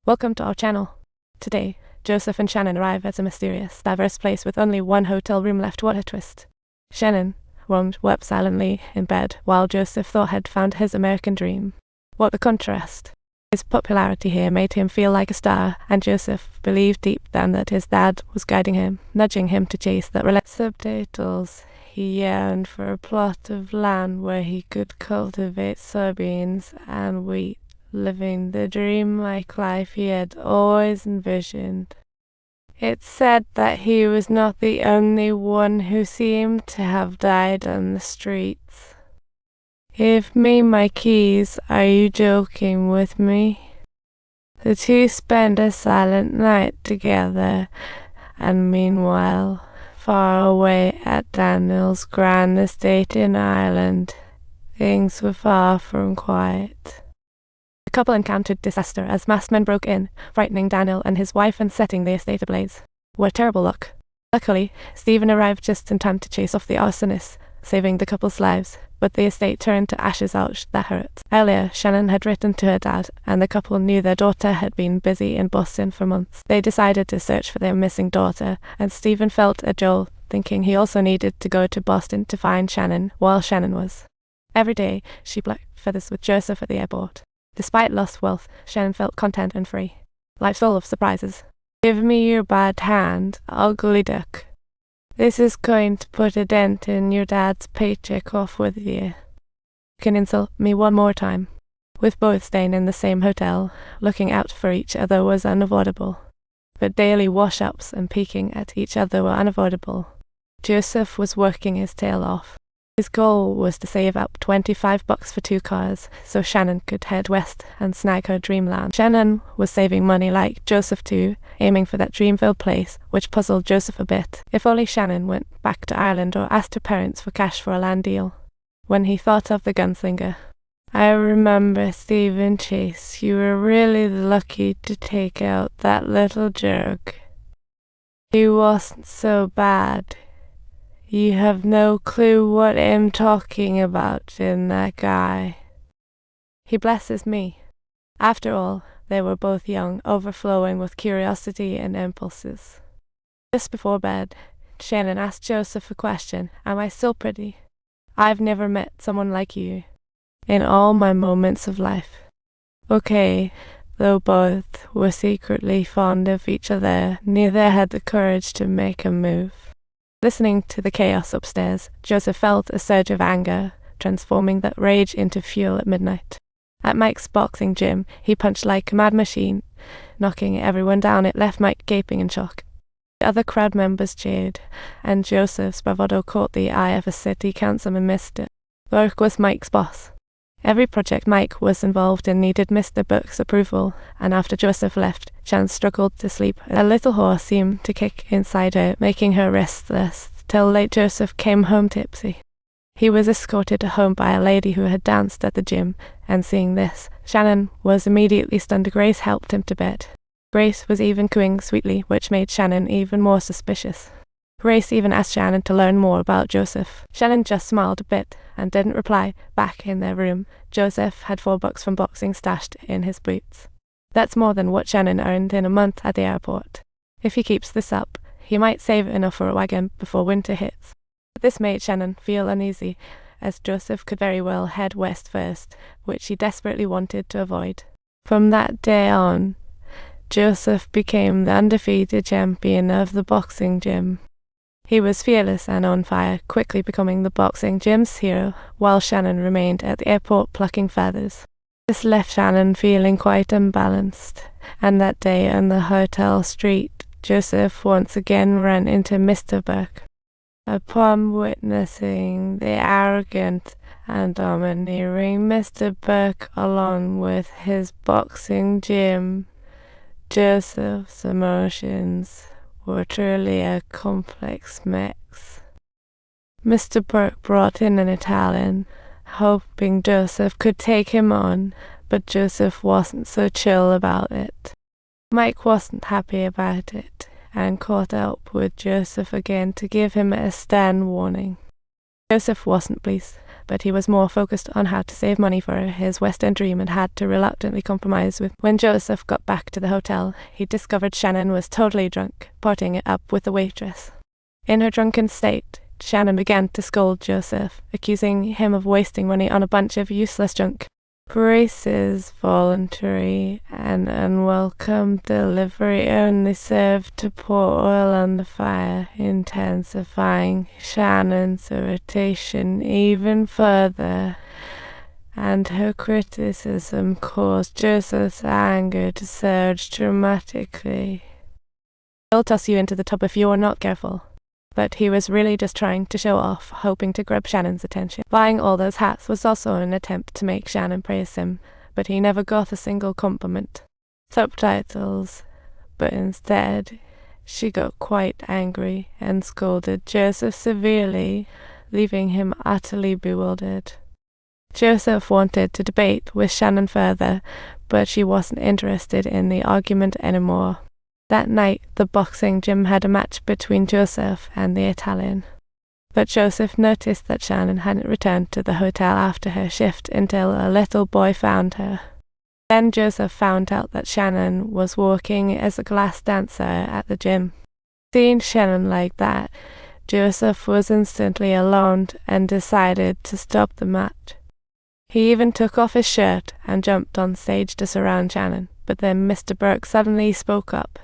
Welcome to our channel. Today, Joseph and Shannon arrive at a mysterious, diverse place with only one hotel room left. What a twist. Shannon wept silently in bed, while Joseph thought had found his American dream. What a contrast. His popularity here made him feel like a star, and Joseph believed deep down that his dad was guiding him, nudging him to chase that relentless. Subtitles. He yearned for a plot of land where he could cultivate soybeans and wheat, living the dream-like life he had always envisioned. It's said that he was not the only one who seemed to have died on the streets. Give me my keys. Are you joking with me? The two spend a silent night together, and meanwhile, far away at Daniel's grand estate in Ireland, things were far from quiet. The couple encountered disaster as masked men broke in, frightening Daniel and his wife and setting the estate ablaze. What terrible luck. Luckily, Stephen arrived just in time to chase off the arsonists, saving the couple's lives, but the estate turned to ashes. Ouch, that hurt. Earlier, Shannon had written to her dad, and the couple knew their daughter had been busy in Boston for months. They decided to search for their missing daughter, and Stephen felt a jolt, thinking he also needed to go to Boston to find Shannon while Shannon was. Every day, she plucked feathers with Joseph at the airport. Despite lost wealth, Shannon felt content and free. Life's full of surprises. Give me your bad hand, ugly duck. This is going to put a dent in your dad's paycheck. Off with you. You can insult me one more time. With both staying in the same hotel, looking out for each other was unavoidable. But daily wash-ups and peeking at each other were unavoidable. Joseph was working his tail off. His goal was to save up $25 for 2 cars, so Shannon could head west and snag her dreamland. Shannon was saving money like Joseph too, aiming for that dream-filled place, which puzzled Joseph a bit. If only Shannon went back to Ireland or asked her parents for cash for a land deal. When he thought of the gunslinger. I remember Stephen Chase. You were really lucky to take out that little jerk. He wasn't so bad. You have no clue what I'm talking about in that guy. He blesses me. After all, they were both young, overflowing with curiosity and impulses. Just before bed, Shannon asked Joseph a question. Am I still pretty? I've never met someone like you in all my moments of life. Okay, though both were secretly fond of each other, neither had the courage to make a move. Listening to the chaos upstairs, Joseph felt a surge of anger, transforming that rage into fuel at midnight. At Mike's boxing gym, he punched like a mad machine, knocking everyone down. It left Mike gaping in shock. The other crowd members cheered, and Joseph's bravado caught the eye of a city councilman, Mr. Burke was Mike's boss. Every project Mike was involved in needed Mr. Burke's approval, and after Joseph left, Shan struggled to sleep. A little horse seemed to kick inside her, making her restless, till late Joseph came home tipsy. He was escorted home by a lady who had danced at the gym, and seeing this, Shannon was immediately stunned. Grace helped him to bed. Grace was even cooing sweetly, which made Shannon even more suspicious. Grace even asked Shannon to learn more about Joseph. Shannon just smiled a bit and didn't reply. Back in their room, Joseph had $4 from boxing stashed in his boots. That's more than what Shannon earned in a month at the airport. If he keeps this up, he might save enough for a wagon before winter hits. But this made Shannon feel uneasy, as Joseph could very well head west first, which he desperately wanted to avoid. From that day on, Joseph became the undefeated champion of the boxing gym. He was fearless and on fire, quickly becoming the boxing gym's hero, while Shannon remained at the airport plucking feathers. This left Shannon feeling quite unbalanced, and that day on the hotel street, Joseph once again ran into Mr. Burke. Upon witnessing the arrogant and domineering Mr. Burke along with his boxing gym, Joseph's emotions were truly a complex mix. Mr. Burke brought in an Italian, hoping Joseph could take him on, but Joseph wasn't so chill about it. Mike wasn't happy about it, and caught up with Joseph again to give him a stern warning. Joseph wasn't pleased, but he was more focused on how to save money for his West End dream and had to reluctantly compromise with. When Joseph got back to the hotel, he discovered Shannon was totally drunk, partying it up with the waitress. In her drunken state, Shannon began to scold Joseph, accusing him of wasting money on a bunch of useless junk. Braces, voluntary and unwelcome delivery only served to pour oil on the fire, intensifying Shannon's irritation even further, and her criticism caused Joseph's anger to surge dramatically. "I'll toss you into the tub if you're not careful." But he was really just trying to show off, hoping to grab Shannon's attention. Buying all those hats was also an attempt to make Shannon praise him, but he never got a single compliment. Subtitles, but instead, she got quite angry and scolded Joseph severely, leaving him utterly bewildered. Joseph wanted to debate with Shannon further, but she wasn't interested in the argument anymore. That night, the boxing gym had a match between Joseph and the Italian. But Joseph noticed that Shannon hadn't returned to the hotel after her shift until a little boy found her. Then Joseph found out that Shannon was working as a glass dancer at the gym. Seeing Shannon like that, Joseph was instantly alarmed and decided to stop the match. He even took off his shirt and jumped on stage to surround Shannon, but then Mr. Burke suddenly spoke up.